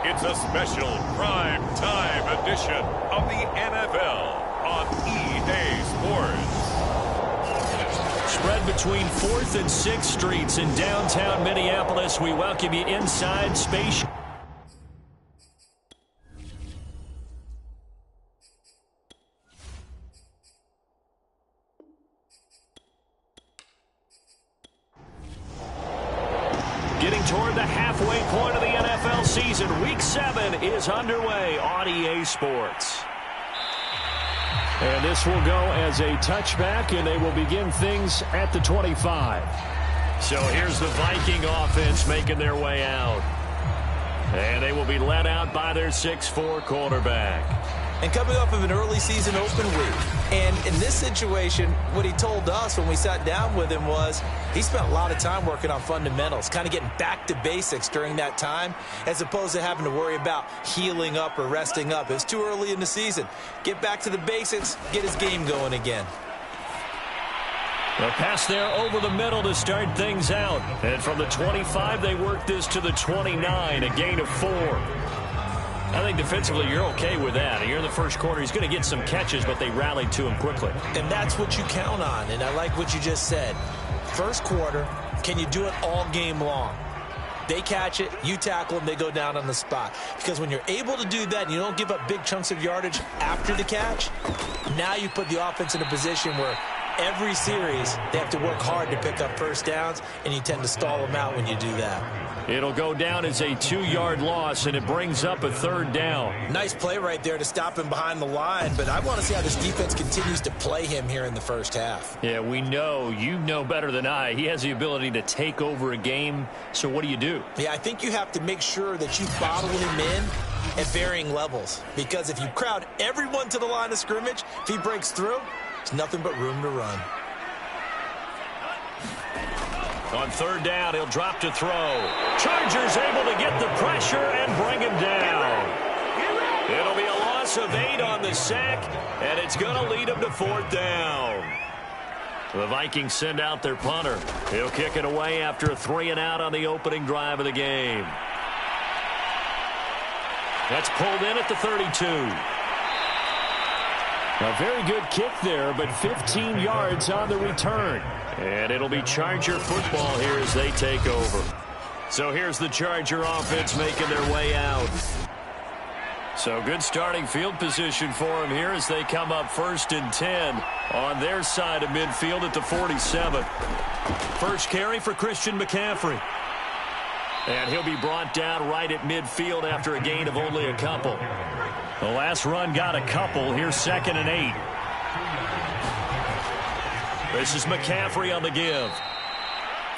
It's a special prime time edition of the NFL on EA Sports. Spread between 4th and 6th Streets in downtown Minneapolis. We welcome you inside Space. Getting toward the halfway point of the NFL season. Week 7 is underway on EA Sports. And this will go as a touchback, and they will begin things at the 25. So here's the Viking offense making their way out. And they will be led out by their 6'4" quarterback. And coming off of an early season open week. And in this situation, what he told us when we sat down with him was he spent a lot of time working on fundamentals, kind of getting back to basics during that time, as opposed to having to worry about healing up or resting up. It's too early in the season. Get back to the basics, get his game going again. The pass there over the middle to start things out. And from the 25, they work this to the 29, a gain of 4. I think defensively you're okay with that. Here in the first quarter, he's going to get some catches, but they rallied to him quickly. And that's what you count on, and I like what you just said. First quarter, can you do it all game long? They catch it, you tackle them, they go down on the spot. Because when you're able to do that and you don't give up big chunks of yardage after the catch, now you put the offense in a position where every series they have to work hard to pick up first downs, and you tend to stall them out when you do that. It'll go down as a 2-yard loss, and it brings up a 3rd down. Nice play right there to stop him behind the line, but I want to see how this defense continues to play him here in the first half. Yeah, we know, you know better than I, he has the ability to take over a game, so what do you do? Yeah, I think you have to make sure that you bottle him in at varying levels, because if you crowd everyone to the line of scrimmage, if he breaks through, there's nothing but room to run. On 3rd down, he'll drop to throw. Chargers able to get the pressure and bring him down. It'll be a loss of 8 on the sack, and it's going to lead him to 4th down. The Vikings send out their punter. He'll kick it away after a 3-and-out on the opening drive of the game. That's pulled in at the 32. A very good kick there, but 15 yards on the return. And it'll be Charger football here as they take over. So here's the Charger offense making their way out. So good starting field position for them here as they come up 1st and 10 on their side of midfield at the 47. First carry for Christian McCaffrey. And he'll be brought down right at midfield after a gain of only a couple. The last run got a couple. Here's 2nd and 8. This is McCaffrey on the give.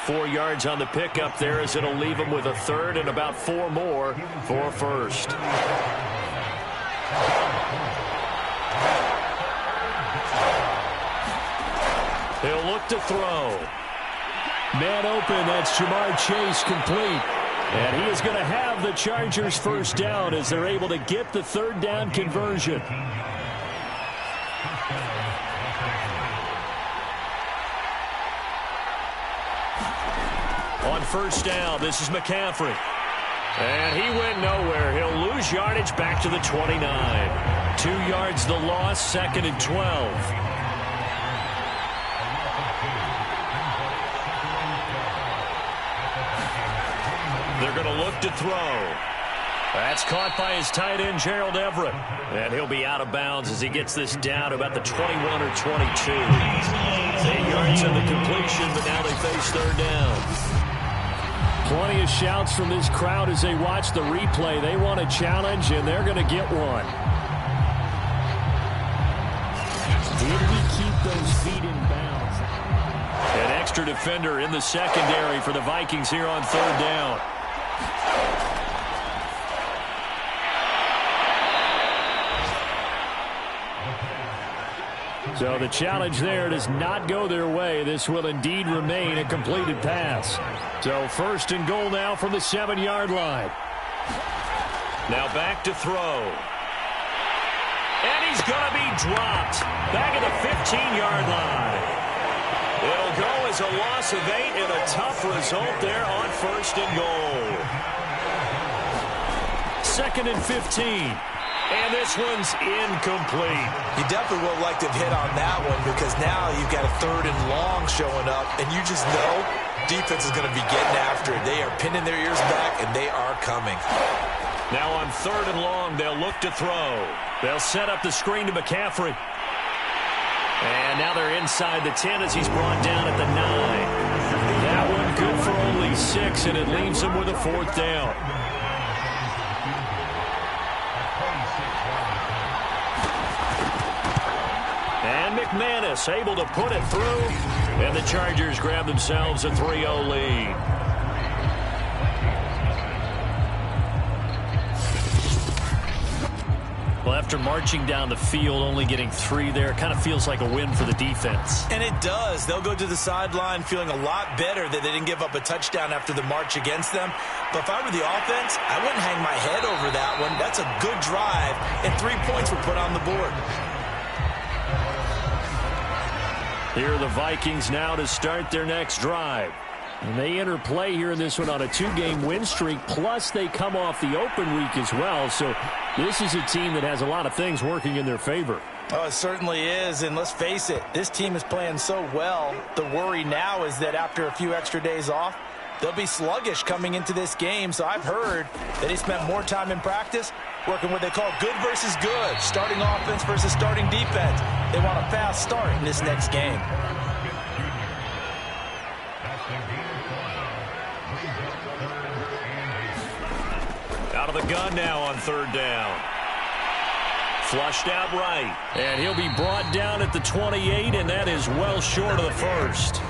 4 yards on the pickup there as it'll leave him with a 3rd and about 4 more for a 1st. He'll look to throw. Man open, that's Jamar Chase complete. And he is going to have the Chargers first down as they're able to get the 3rd down conversion. On 1st down, this is McCaffrey. And he went nowhere. He'll lose yardage back to the 29. 2 yards the loss, 2nd and 12. They're going to look to throw. That's caught by his tight end, Gerald Everett. And he'll be out of bounds as he gets this down to about the 21 or 22. 8 yards on the completion, but now they face 3rd down. Plenty of shouts from this crowd as they watch the replay. They want a challenge, and they're going to get one. Did he keep those feet in bounds? An extra defender in the secondary for the Vikings here on 3rd down. So the challenge there does not go their way. This will indeed remain a completed pass. So 1st and goal now from the 7-yard line. Now back to throw. And he's going to be dropped back at the 15-yard line. It'll go as a loss of 8 and a tough result there on 1st and goal. 2nd and 15. And this one's incomplete. You definitely would like to have hit on that one because now you've got a 3rd and long showing up, and you just know defense is going to be getting after it. They are pinning their ears back, and they are coming. Now on 3rd and long, they'll look to throw. They'll set up the screen to McCaffrey. And now they're inside the 10 as he's brought down at the 9. That one good for only 6, and it leaves him with a 4th down. And McManus able to put it through, and the Chargers grab themselves a 3-0 lead. Well, after marching down the field, only getting 3 there, it kind of feels like a win for the defense. And it does. They'll go to the sideline feeling a lot better that they didn't give up a touchdown after the march against them. But if I were the offense, I wouldn't hang my head over that one. That's a good drive, and 3 points were put on the board. Here are the Vikings now to start their next drive. And they enter play here in this one on a 2-game win streak, plus they come off the open week as well. So this is a team that has a lot of things working in their favor. Oh, it certainly is, and let's face it, this team is playing so well. The worry now is that after a few extra days off, they'll be sluggish coming into this game. So I've heard that he spent more time in practice working what they call good versus good, starting offense versus starting defense. They want a fast start in this next game. Out of the gun now on 3rd down. Flushed out right. And he'll be brought down at the 28, and that is well short of the 1st.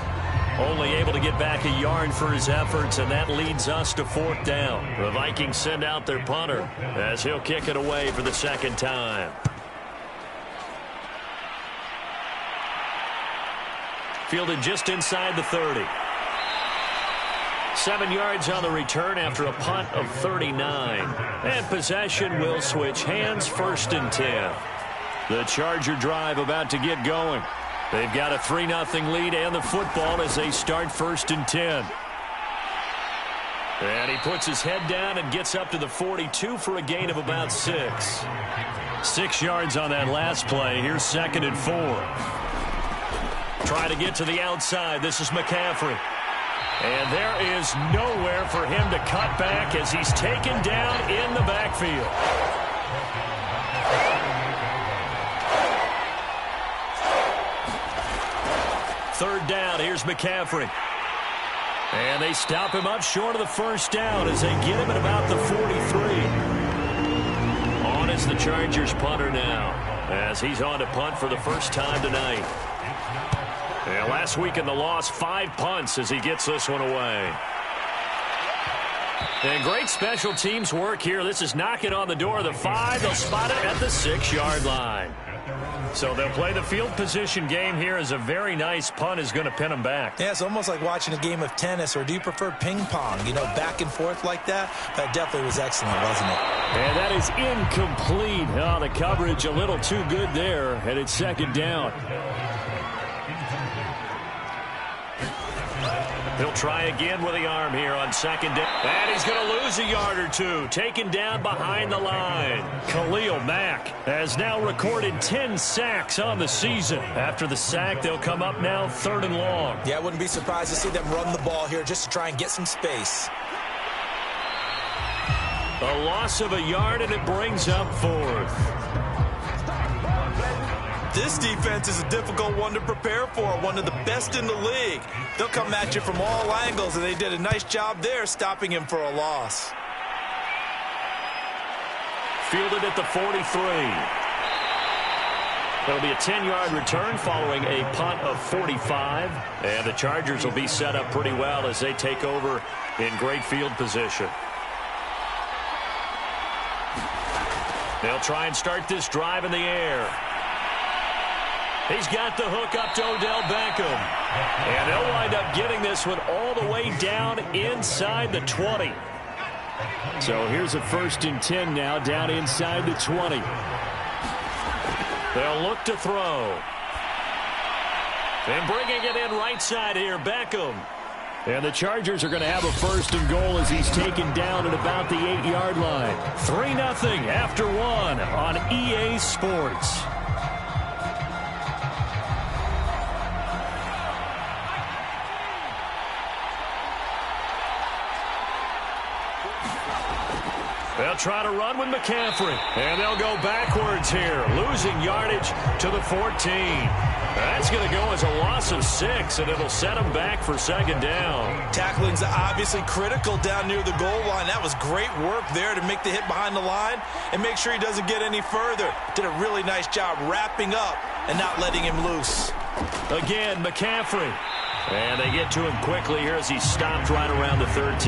Only able to get back a yard for his efforts, and that leads us to 4th down. The Vikings send out their punter as he'll kick it away for the 2nd time. Fielded just inside the 30. 7 yards on the return after a punt of 39. And possession will switch hands, 1st and 10. The Charger drive about to get going. They've got a 3-0 lead and the football as they start 1st and 10. And he puts his head down and gets up to the 42 for a gain of about 6. 6 yards on that last play. Here's 2nd and 4. Try to get to the outside. This is McCaffrey. And there is nowhere for him to cut back as he's taken down in the backfield. Third down, here's McCaffrey. And they stop him up short of the 1st down as they get him at about the 43. On is the Chargers punter now as he's on to punt for the first time tonight. And last week in the loss, 5 punts as he gets this one away. And great special teams work here. This is knocking on the door of the 5. They'll spot it at the 6-yard line. So they'll play the field position game here as a very nice punt is going to pin them back. Yeah, it's almost like watching a game of tennis, or do you prefer ping pong? You know, back and forth like that? That definitely was excellent, wasn't it? And that is incomplete. Oh, the coverage a little too good there, and it's 2nd down. He'll try again with the arm here on 2nd down. And he's going to lose a yard or 2. Taken down behind the line. Khalil Mack has now recorded 10 sacks on the season. After the sack, they'll come up now 3rd and long. Yeah, I wouldn't be surprised to see them run the ball here just to try and get some space. A loss of a yard, and it brings up 4th. This defense is a difficult one to prepare for, one of the best in the league. They'll come at you from all angles, and they did a nice job there stopping him for a loss. Fielded at the 43. That'll be a 10-yard return following a punt of 45. And the Chargers will be set up pretty well as they take over in great field position. They'll try and start this drive in the air. He's got the hook up to Odell Beckham. And they'll wind up getting this one all the way down inside the 20. So here's a 1st and 10 now down inside the 20. They'll look to throw. And bringing it in right side here, Beckham. And the Chargers are going to have a 1st and goal as he's taken down at about the 8-yard line. 3-0 after 1 on EA Sports. They'll try to run with McCaffrey. And they'll go backwards here, losing yardage to the 14. That's going to go as a loss of 6, and it'll set them back for 2nd down. Tackling's obviously critical down near the goal line. That was great work there to make the hit behind the line and make sure he doesn't get any further. Did a really nice job wrapping up and not letting him loose. Again, McCaffrey. And they get to him quickly here as he stopped right around the 13.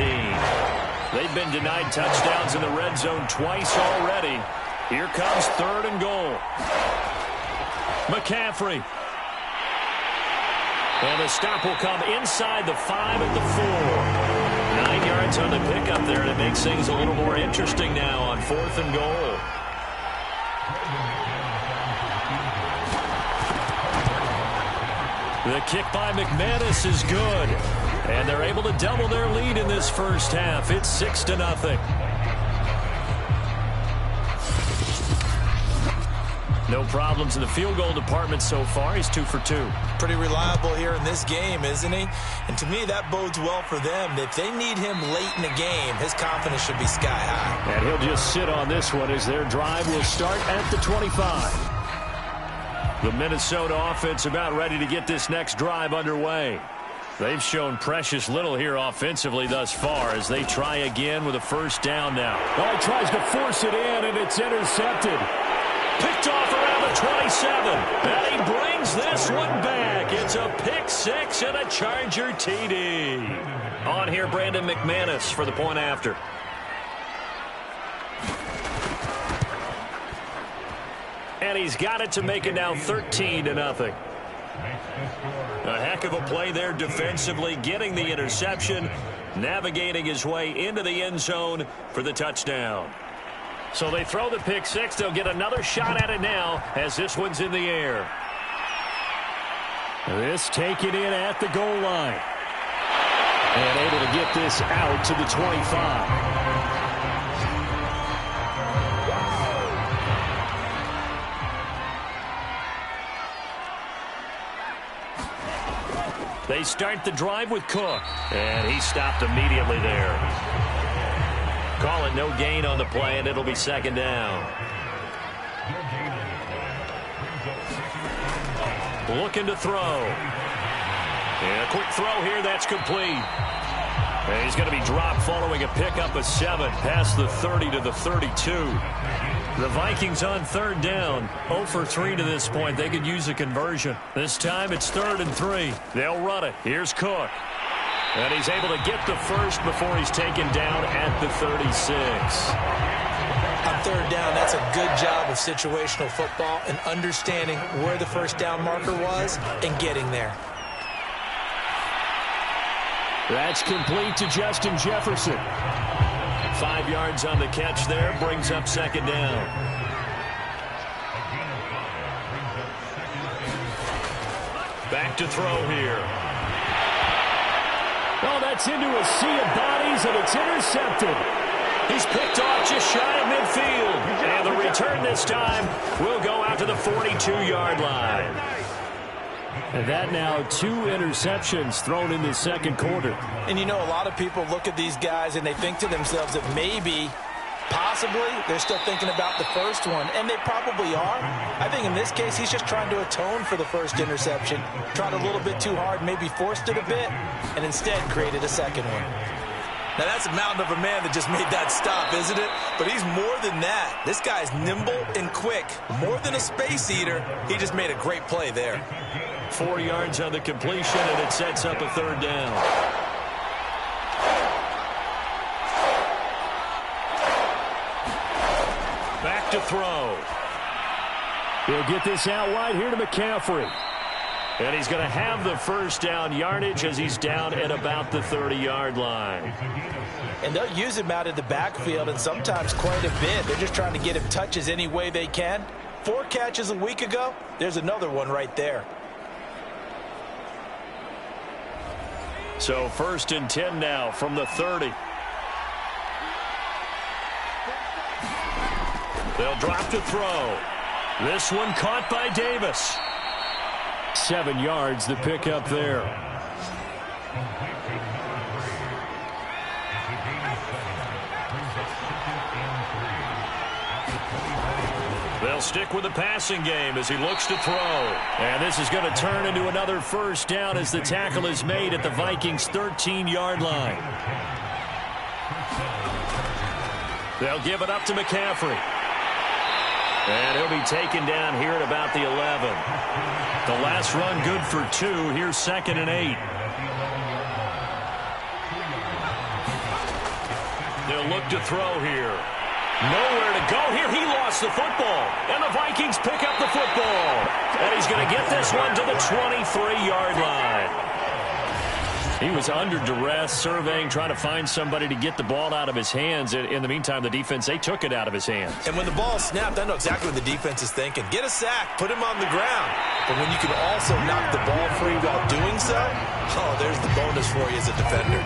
They've been denied touchdowns in the red zone twice already. Here comes 3rd and goal. McCaffrey. And the stop will come inside the 5 at the 4. 9 yards on the pickup there, and it makes things a little more interesting now on 4th and goal. The kick by McManus is good. And they're able to double their lead in this first half. It's 6-0. No problems in the field goal department so far. He's 2 for 2. Pretty reliable here in this game, isn't he? And to me, that bodes well for them. If they need him late in the game, his confidence should be sky high. And he'll just sit on this one as their drive will start at the 25. The Minnesota offense about ready to get this next drive underway. They've shown precious little here offensively thus far as they try again with a 1st down now. Oh, he tries to force it in, and it's intercepted. Picked off around the 27. And he brings this one back. It's a pick 6 and a Charger TD. On here, Brandon McManus for the point after. And he's got it to make it now 13-0. A heck of a play there defensively, getting the interception, navigating his way into the end zone for the touchdown. So they throw the pick 6. They'll get another shot at it now as this one's in the air. This taken in at the goal line. And able to get this out to the 25. They start the drive with Cook. And he stopped immediately there. Call it no gain on the play, and it'll be 2nd down. Looking to throw. And a quick throw here, that's complete. And he's going to be dropped following a pickup of 7 past the 30 to the 32. The Vikings on 3rd down. 0 for 3 to this point. They could use a conversion. This time it's 3rd and 3. They'll run it. Here's Cook. And he's able to get the 1st before he's taken down at the 36. On 3rd down, that's a good job of situational football and understanding where the 1st down marker was and getting there. That's complete to Justin Jefferson. 5 yards on the catch there, brings up 2nd down. Back to throw here. Oh, that's into a sea of bodies, and it's intercepted. He's picked off just shy of midfield. And the return this time will go out to the 42-yard line. And that now 2 interceptions thrown in the 2nd quarter. And you know, a lot of people look at these guys and they think to themselves that maybe, possibly, they're still thinking about the 1st one. And they probably are. I think in this case, he's just trying to atone for the 1st interception. Tried a little bit too hard, maybe forced it a bit, and instead created a 2nd one. Now, that's a mountain of a man that just made that stop, isn't it? But he's more than that. This guy's nimble and quick. More than a space eater, he just made a great play there. 4 yards on the completion, and it sets up a 3rd down. Back to throw. He'll get this out wide here to McCaffrey. And he's going to have the 1st down yardage as he's down at about the 30-yard line. And they'll use him out of the backfield, and sometimes quite a bit. They're just trying to get him touches any way they can. 4 catches a week ago. There's another one right there. So 1st and 10 now from the 30. They'll drop to throw. This one caught by Davis. 7 yards, the pickup there. They'll stick with the passing game as he looks to throw. And this is going to turn into another 1st down as the tackle is made at the Vikings' 13-yard line. They'll give it up to McCaffrey. And he'll be taken down here at about the 11. The last run good for 2. Here's 2nd and 8. They'll look to throw here. Nowhere to go here. He lost the football. And the Vikings pick up the football. And he's going to get this one to the 23-yard line. He was under duress, surveying, trying to find somebody to get the ball out of his hands. In the meantime, the defense, they took it out of his hands. And when the ball snapped, I know exactly what the defense is thinking. Get a sack, put him on the ground. But when you can also knock the ball free while doing so, oh, there's the bonus for you as a defender.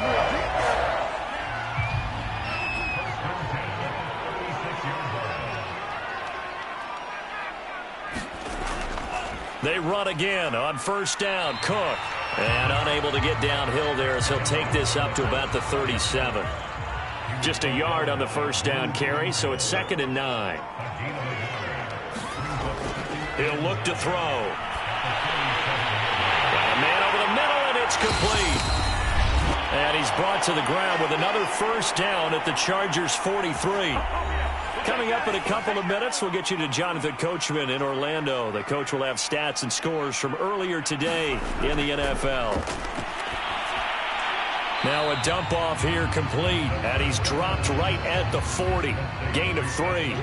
They run again on 1st down. Cook. And unable to get downhill there as he'll take this up to about the 37. Just a yard on the 1st down carry, so it's 2nd and 9. He'll look to throw. Got a man over the middle, and it's complete. And he's brought to the ground with another 1st down at the Chargers' 43. Coming up in a couple of minutes, we'll get you to Jonathan Coachman in Orlando. The coach will have stats and scores from earlier today in the NFL. Now a dump off here complete, and he's dropped right at the 40. Gain of 3.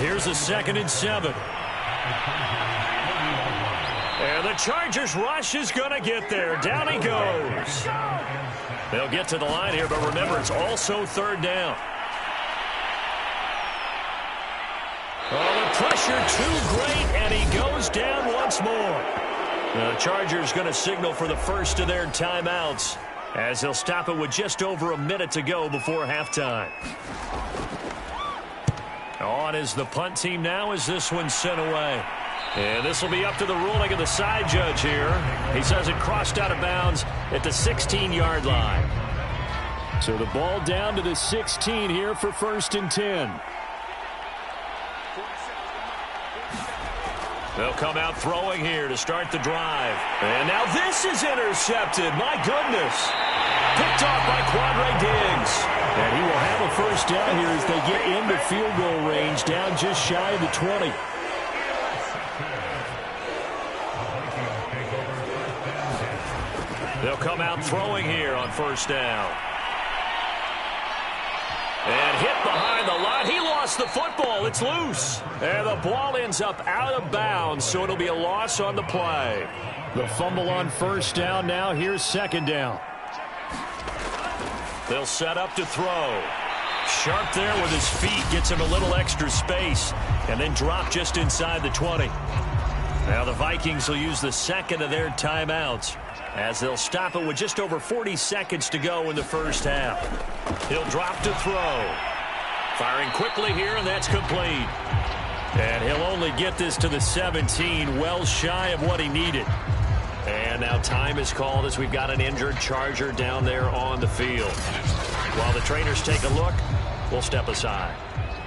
Here's a 2nd and 7. And the Chargers rush is going to get there. Down he goes. They'll get to the line here, but remember, it's also 3rd down. Oh, the pressure too great, and he goes down once more. The Chargers going to signal for the first of their timeouts as they'll stop it with just over a minute to go before halftime. On is the punt team now as this one's sent away. And this will be up to the ruling of the side judge here. He says it crossed out of bounds at the 16-yard line. So the ball down to the 16 here for 1st and 10. They'll come out throwing here to start the drive. And now this is intercepted. My goodness. Picked off by Quandre Diggs. And he will have a 1st down here as they get into field goal range, down just shy of the 20. They'll come out throwing here on 1st down. And hit behind the line. He lost the football. It's loose. And the ball ends up out of bounds, so it'll be a loss on the play. The fumble on 1st down now. Here's 2nd down. They'll set up to throw. Sharp there with his feet. Gets him a little extra space. And then drop just inside the 20. Now the Vikings will use the 2nd of their timeouts as they'll stop it with just over 40 seconds to go in the 1st half. He'll drop to throw. Firing quickly here, and that's complete. And he'll only get this to the 17, well shy of what he needed. And now time is called as we've got an injured Charger down there on the field. While the trainers take a look, we'll step aside.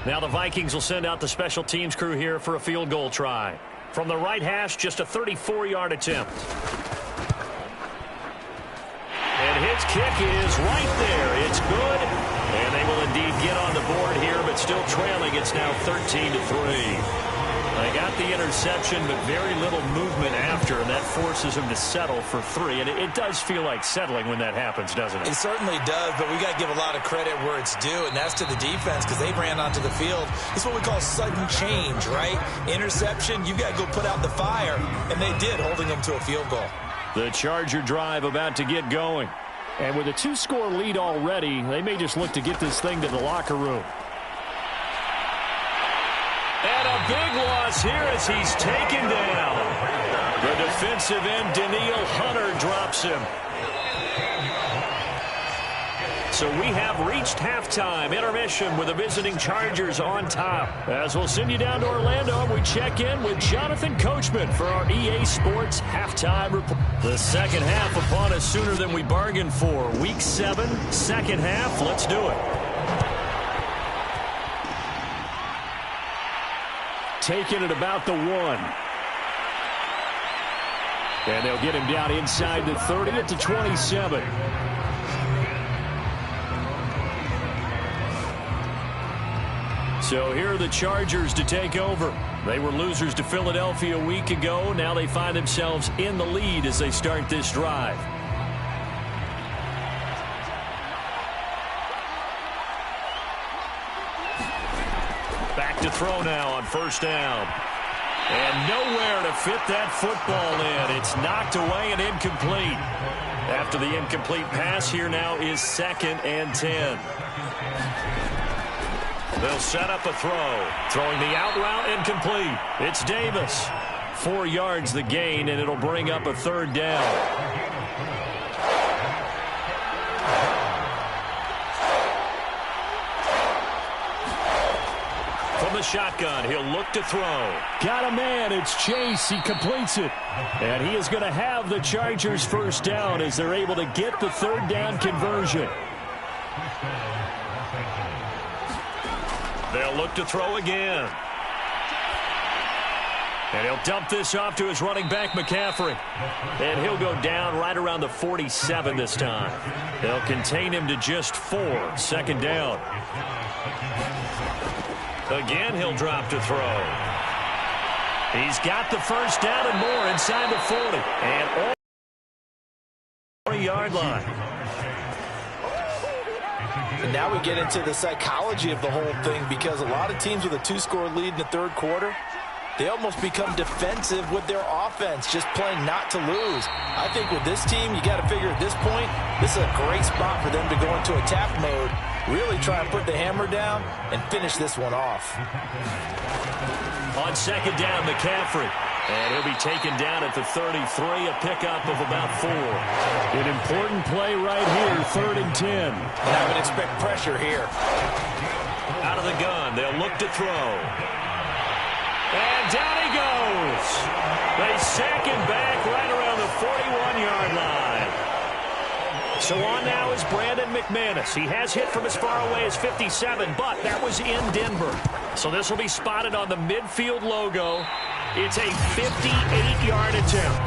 Now the Vikings will send out the special teams crew here for a field goal try. From the right hash, just a 34-yard attempt. And his kick is right there. It's good. And they will indeed get on the board here, but still trailing. It's now 13-3. They got the interception, but very little movement after, and that forces him to settle for 3. And it does feel like settling when that happens, doesn't it? It certainly does, but we got to give a lot of credit where it's due, and that's to the defense because they ran onto the field. It's what we call sudden change, right? Interception, you got to go put out the fire, and they did, holding them to a field goal. The Charger drive about to get going. And with a 2-score lead already, they may just look to get this thing to the locker room. And a big loss here as he's taken down. The defensive end, Danielle Hunter, drops him. So we have reached halftime intermission with the visiting Chargers on top. As we'll send you down to Orlando, we check in with Jonathan Coachman for our EA Sports halftime report. The second half upon us sooner than we bargained for. Week 7, second half. Let's do it. Taking it about the 1. And they'll get him down inside the 30 at the 27. So here are the Chargers to take over. They were losers to Philadelphia a week ago. Now they find themselves in the lead as they start this drive. Back to throw now on first down. And nowhere to fit that football in. It's knocked away and incomplete. After the incomplete pass, here now is 2nd and 10. They'll set up a throw. Throwing the out route, incomplete. It's Davis. 4 yards the gain, and it'll bring up a 3rd down. From the shotgun, he'll look to throw. Got a man. It's Chase. He completes it. And he is going to have the Chargers first down as they're able to get the 3rd down conversion. They'll look to throw again. And he'll dump this off to his running back, McCaffrey. And he'll go down right around the 47 this time. They'll contain him to just 4, 2nd down. Again, he'll drop to throw. He's got the first down and more inside the 40. And all 40-yard line. And now we get into the psychology of the whole thing, because a lot of teams with a 2-score lead in the 3rd quarter, they almost become defensive with their offense, just playing not to lose. I think with this team, you got to figure at this point, this is a great spot for them to go into attack mode, really try and put the hammer down and finish this one off. On 2nd down, McCaffrey. And he'll be taken down at the 33, a pickup of about 4. An important play right here, 3rd and 10. And I would expect pressure here. Out of the gun, they'll look to throw. And down he goes. They sack him back right around the 41-yard line. So on now is Brandon McManus. He has hit from as far away as 57, but that was in Denver. So this will be spotted on the midfield logo. It's a 58-yard attempt.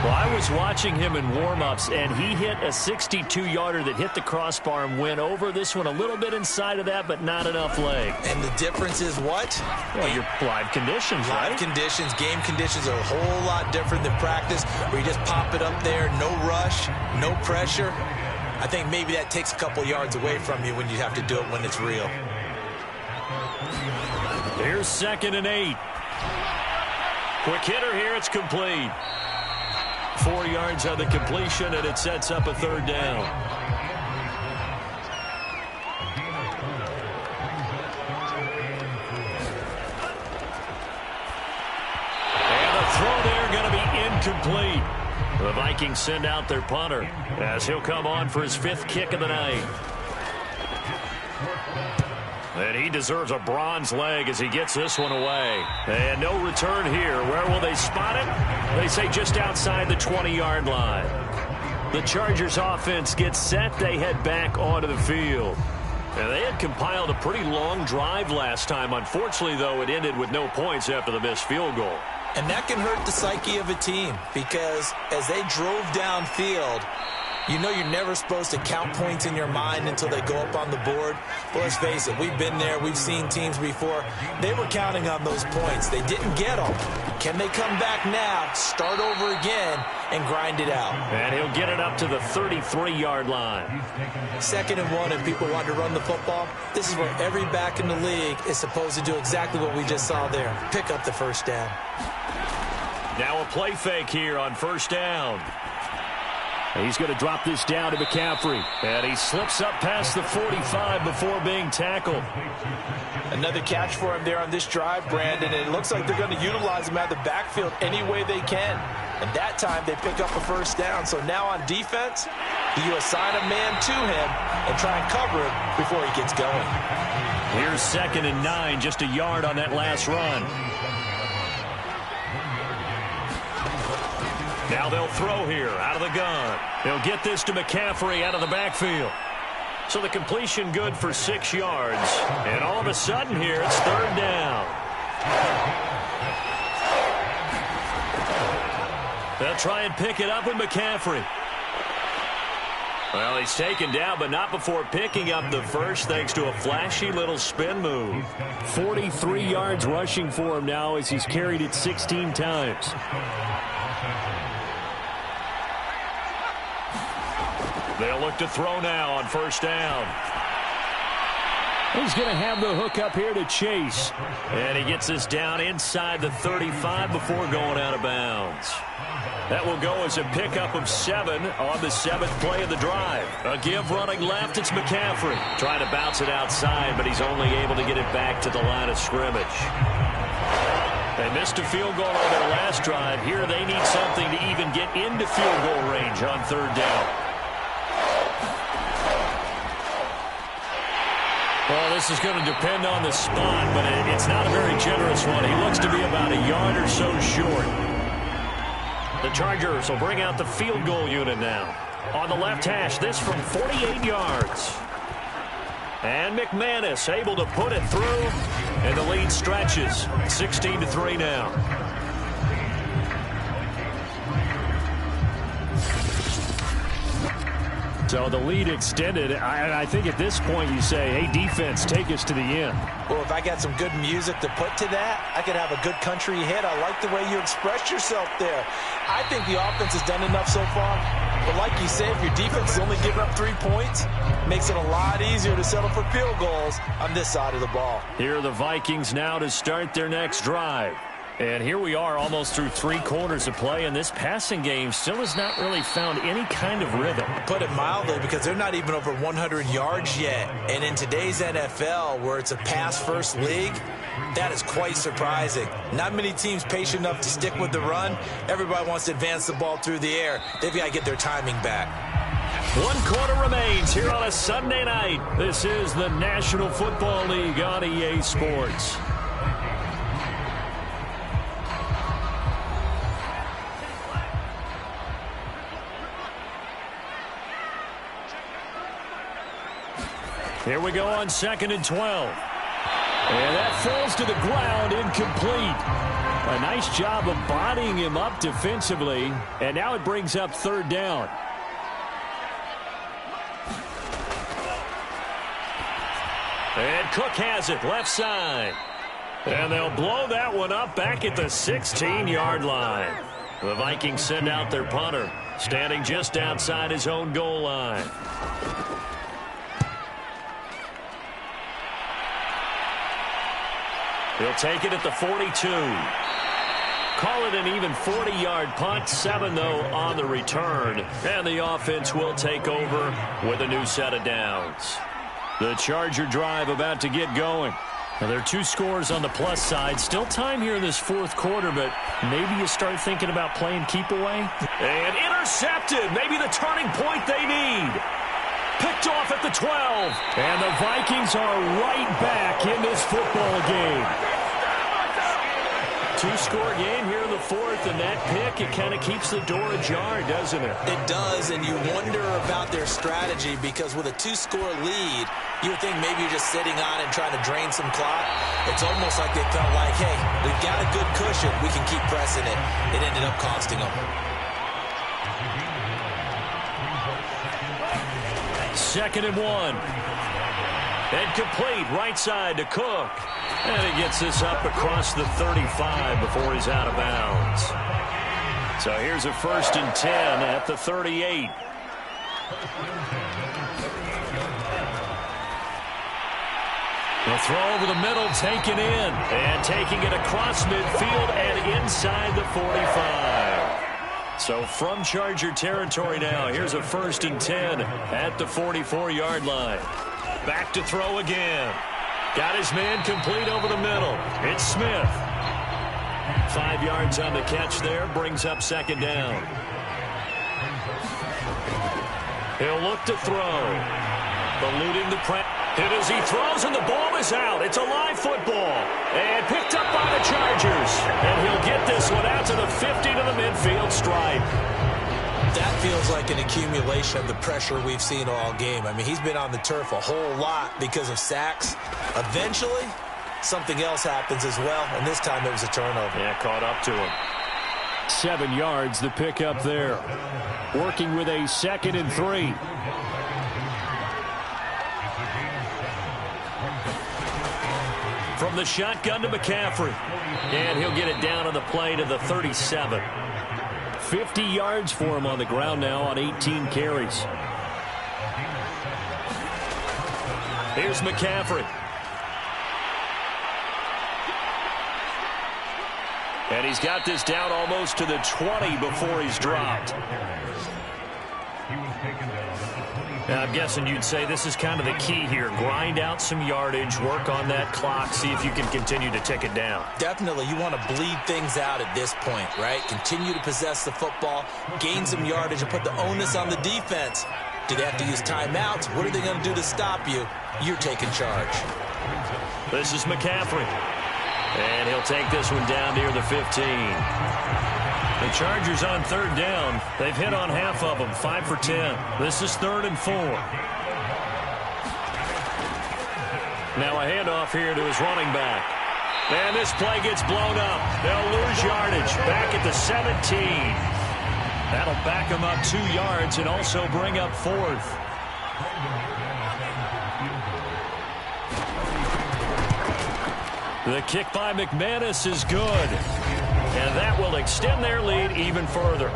Well, I was watching him in warm-ups, and he hit a 62-yarder that hit the crossbar and went over. This one a little bit inside of that, but not enough leg. And the difference is what? Well, your live conditions, right? Live conditions, game conditions are a whole lot different than practice, where you just pop it up there, no rush, no pressure. I think maybe that takes a couple yards away from you when you have to do it when it's real. Here's 2nd and 8. Quick hitter here, it's complete. 4 yards on the completion, and it sets up a 3rd down. And the throw there going to be incomplete. The Vikings send out their punter as he'll come on for his 5th kick of the night. And he deserves a bronze leg as he gets this one away. And no return here. Where will they spot it? They say just outside the 20-yard line. The Chargers offense gets set. They head back onto the field. And they had compiled a pretty long drive last time. Unfortunately, though, it ended with no points after the missed field goal. And that can hurt the psyche of a team, because as they drove downfield, you know you're never supposed to count points in your mind until they go up on the board. But let's face it, we've been there. We've seen teams before. They were counting on those points. They didn't get them. Can they come back now, start over again, and grind it out? And he'll get it up to the 33-yard line. 2nd and 1, and people want to run the football. This is where every back in the league is supposed to do exactly what we just saw there. Pick up the first down. Now a play fake here on 1st down. He's going to drop this down to McCaffrey. And he slips up past the 45 before being tackled. Another catch for him there on this drive, Brandon. And it looks like they're going to utilize him out of the backfield any way they can. And that time they pick up a first down. So now on defense, you assign a man to him and try and cover him before he gets going. Here's 2nd and 9, just a yard on that last run. Now they'll throw here out of the gun. They'll get this to McCaffrey out of the backfield. So the completion good for 6 yards. And all of a sudden here, it's 3rd down. They'll try and pick it up with McCaffrey. Well, he's taken down, but not before picking up the first, thanks to a flashy little spin move. 43 yards rushing for him now as he's carried it 16 times. They'll look to throw now on 1st down. He's going to have the hook up here to Chase. And he gets this down inside the 35 before going out of bounds. That will go as a pickup of 7 on the 7th play of the drive. A give running left, it's McCaffrey. Trying to bounce it outside, but he's only able to get it back to the line of scrimmage. They missed a field goal on their last drive. Here they need something to even get into field goal range on 3rd down. Well, this is going to depend on the spot, but it's not a very generous one. He looks to be about a yard or so short. The Chargers will bring out the field goal unit now. On the left hash, this from 48 yards. And McManus able to put it through, and the lead stretches. 16-3 now. So the lead extended. I think at this point you say, hey, defense, take us to the end. Well, if I got some good music to put to that, I could have a good country hit. I like the way you expressed yourself there. I think the offense has done enough so far. But like you say, if your defense is only giving up 3 points, makes it a lot easier to settle for field goals on this side of the ball. Here are the Vikings now to start their next drive. And here we are almost through 3 quarters of play, and this passing game still has not really found any kind of rhythm. Put it mildly, because they're not even over 100 yards yet. And in today's NFL, where it's a pass-first league, that is quite surprising. Not many teams patient enough to stick with the run. Everybody wants to advance the ball through the air. They've got to get their timing back. 1 quarter remains here on a Sunday night. This is the National Football League on EA Sports. Here we go on 2nd and 12. And that falls to the ground, incomplete. A nice job of bodying him up defensively. And now it brings up 3rd down. And Cook has it, left side. And they'll blow that one up back at the 16-yard line. The Vikings send out their punter, standing just outside his own goal line. He'll take it at the 42. Call it an even 40-yard punt. 7, though, on the return. And the offense will take over with a new set of downs. The Charger drive about to get going. Now, there are 2 scores on the plus side. Still time here in this 4th quarter, but maybe you start thinking about playing keep away. And intercepted. Maybe the turning point they need. Picked off at the 12. And the Vikings are right back in this football game. 2-score game here in the 4th, and that pick, it kind of keeps the door ajar, doesn't it? It does, and you wonder about their strategy, because with a 2-score lead, you would think maybe you're just sitting on and trying to drain some clock. It's almost like they felt like, hey, we've got a good cushion. We can keep pressing it. It ended up costing them. 2nd and 1. And complete, right side to Cook. And he gets this up across the 35 before he's out of bounds. So here's a 1st and 10 at the 38. The throw over the middle, taken in. And taking it across midfield and inside the 45. So from Charger territory now, here's a 1st and 10 at the 44-yard line. Back to throw again. Got his man complete over the middle. It's Smith. 5 yards on the catch there, brings up 2nd down. He'll look to throw. Eluding the press. Hit as he throws, and the ball is out. It's a live football. And picked up by the Chargers. And he'll get this one out to the 50 to the midfield stripe. That feels like an accumulation of the pressure we've seen all game. I mean, he's been on the turf a whole lot because of sacks. Eventually, something else happens as well, and this time it was a turnover. Yeah, caught up to him. 7 yards, the pickup there. Working with a 2nd and 3. From the shotgun to McCaffrey. And he'll get it down on the play to the 37. 50 yards for him on the ground now on 18 carries. Here's McCaffrey. And he's got this down almost to the 20 before he's dropped. Now, I'm guessing you'd say this is kind of the key here. Grind out some yardage, work on that clock, see if you can continue to tick it down. Definitely. You want to bleed things out at this point, right? Continue to possess the football, gain some yardage, and put the onus on the defense. Do they have to use timeouts? What are they going to do to stop you? You're taking charge. This is McCaffrey. And he'll take this one down near the 15. The Chargers on 3rd down. They've hit on half of them, 5 for 10. This is 3rd and 4. Now a handoff here to his running back. And this play gets blown up. They'll lose yardage back at the 17. That'll back them up 2 yards and also bring up 4th. The kick by McManus is good. And that will extend their lead even further.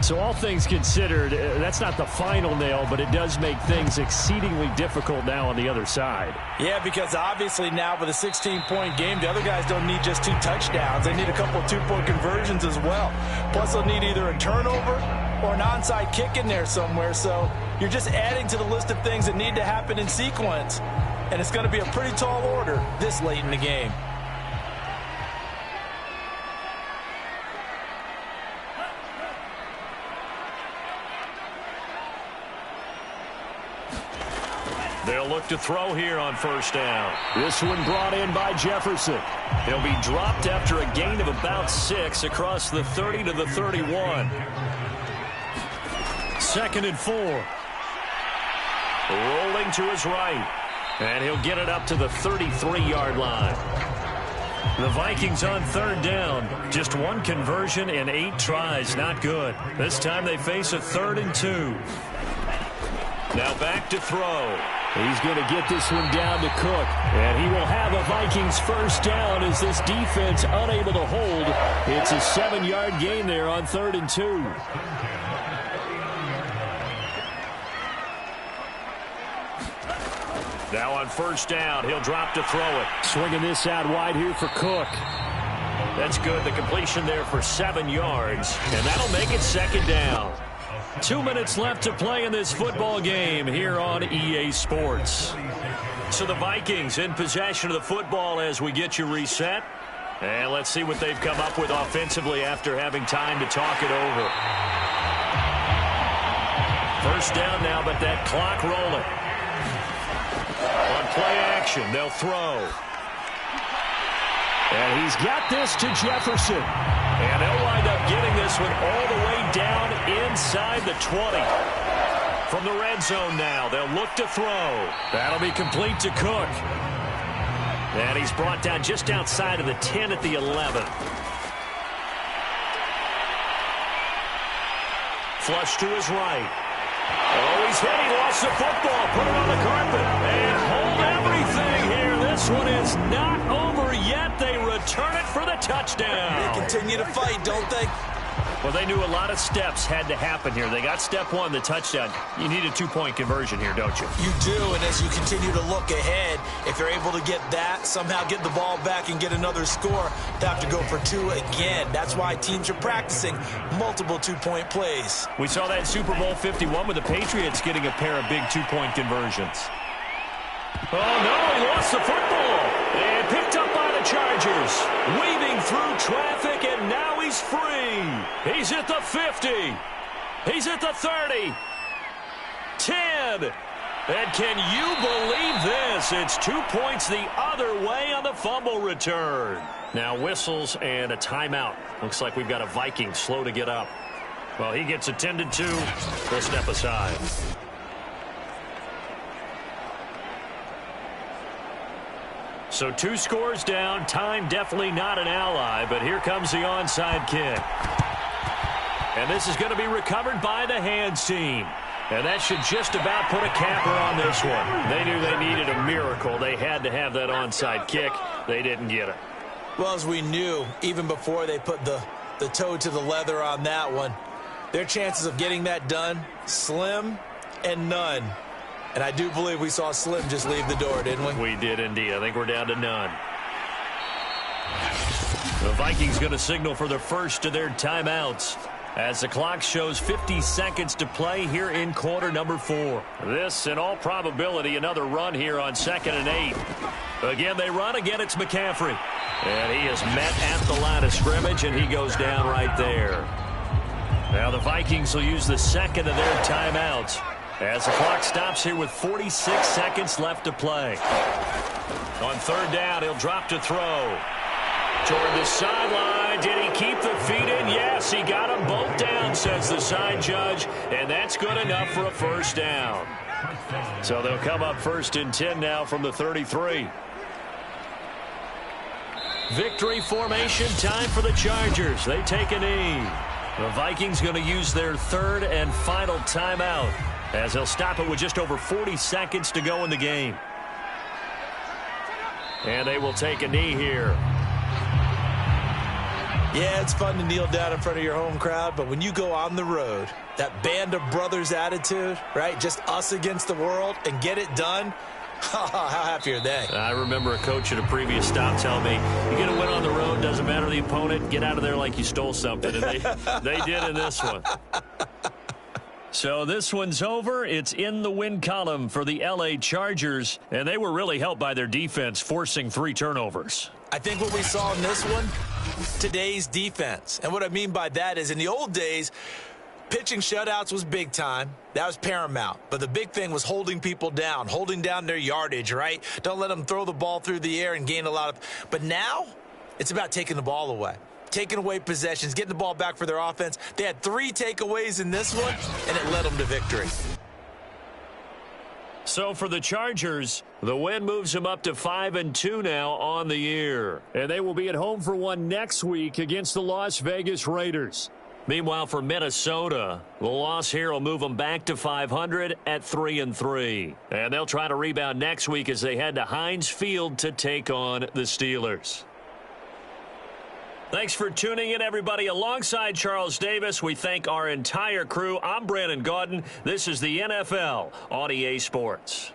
So all things considered, that's not the final nail, but it does make things exceedingly difficult now on the other side. Yeah, because obviously now with a 16-point game, the other guys don't need just 2 touchdowns. They need a couple of 2-point conversions as well. Plus, they'll need either a turnover or an onside kick in there somewhere. So you're just adding to the list of things that need to happen in sequence. And it's going to be a pretty tall order this late in the game. They'll look to throw here on 1st down. This one brought in by Jefferson. He'll be dropped after a gain of about 6 across the 30 to the 31. 2nd and 4. Rolling to his right. And he'll get it up to the 33-yard line. The Vikings on 3rd down. Just 1 conversion in 8 tries. Not good. This time they face a 3rd and 2. Now back to throw. He's going to get this one down to Cook. And he will have a Vikings 1st down as this defense unable to hold. It's a 7-yard gain there on 3rd and 2. Now on 1st down, he'll drop to throw it. Swinging this out wide here for Cook. That's good. The completion there for 7 yards. And that'll make it 2nd down. 2 minutes left to play in this football game here on EA Sports. So the Vikings in possession of the football as we get you reset. And let's see what they've come up with offensively after having time to talk it over. 1st down now, but that clock rolling. On play action, they'll throw. And he's got this to Jefferson. And they'll wind up getting this one all the way down inside the 20. From the red zone now, they'll look to throw. That'll be complete to Cook. And he's brought down just outside of the 10 at the 11. Flush to his right. Oh, he's hit. He lost the football. Put it on the carpet. And hold everything here. This one is not over yet. They return it for the touchdown. They continue to fight, don't they? Well, they knew a lot of steps had to happen here. They got step one, the touchdown. You need a 2-point conversion here, don't you? You do, and as you continue to look ahead, if they're able to get that, somehow get the ball back and get another score, they have to go for 2 again. That's why teams are practicing multiple 2-point plays. We saw that in Super Bowl 51 with the Patriots getting a pair of big 2-point conversions. Oh, no, he lost the football. And picked up by the Chargers. Weaving through traffic, and now he's free. He's at the 50. He's at the 30. 10. And can you believe this? It's 2 points the other way on the fumble return. Now whistles and a timeout. Looks like we've got a Viking slow to get up. Well, he gets attended to. We'll step aside. So 2 scores down. Time definitely not an ally, but here comes the onside kick. And this is going to be recovered by the hands team. And that should just about put a capper on this one. They knew they needed a miracle. They had to have that onside kick. They didn't get it. Well, as we knew, even before they put the toe to the leather on that one, their chances of getting that done, slim and none. And I do believe we saw Slim just leave the door, didn't we? We did indeed. I think we're down to none. The Vikings going to signal for the first of their timeouts as the clock shows 50 seconds to play here in quarter number 4. This, in all probability, another run here on 2nd and 8. Again, they run. Again, it's McCaffrey. And he is met at the line of scrimmage, and he goes down right there. Now the Vikings will use the second of their timeouts as the clock stops here with 46 seconds left to play. On 3rd down, he'll drop to throw. Toward the sideline. Did he keep the feet in? Yes, he got them both down, says the side judge. And that's good enough for a first down. So they'll come up 1st and 10 now from the 33. Victory formation time for the Chargers. They take a knee. The Vikings going to use their 3rd and final timeout, as they'll stop it with just over 40 seconds to go in the game. And they will take a knee here. Yeah, it's fun to kneel down in front of your home crowd, but when you go on the road, that band of brothers attitude, right, just us against the world, and get it done, how happy are they? I remember a coach at a previous stop telling me, you get a win on the road, doesn't matter the opponent, get out of there like you stole something. And they did in this one. So this one's over. It's in the win column for the L.A. Chargers, and they were really helped by their defense, forcing 3 turnovers. I think what we saw in this one, today's defense. And what I mean by that is in the old days, pitching shutouts was big time. That was paramount. But the big thing was holding people down, holding down their yardage, right? Don't let them throw the ball through the air and gain a lot of. But now it's about taking the ball away. Taking away possessions, getting the ball back for their offense. They had 3 takeaways in this one, and it led them to victory. So for the Chargers, the win moves them up to 5-2 now on the year. And they will be at home for one next week against the Las Vegas Raiders. Meanwhile, for Minnesota, the loss here will move them back to 500 at 3-3. And they'll try to rebound next week as they head to Heinz Field to take on the Steelers. Thanks for tuning in, everybody. Alongside Charles Davis, we thank our entire crew. I'm Brandon Gaudin. This is the NFL on EA Sports.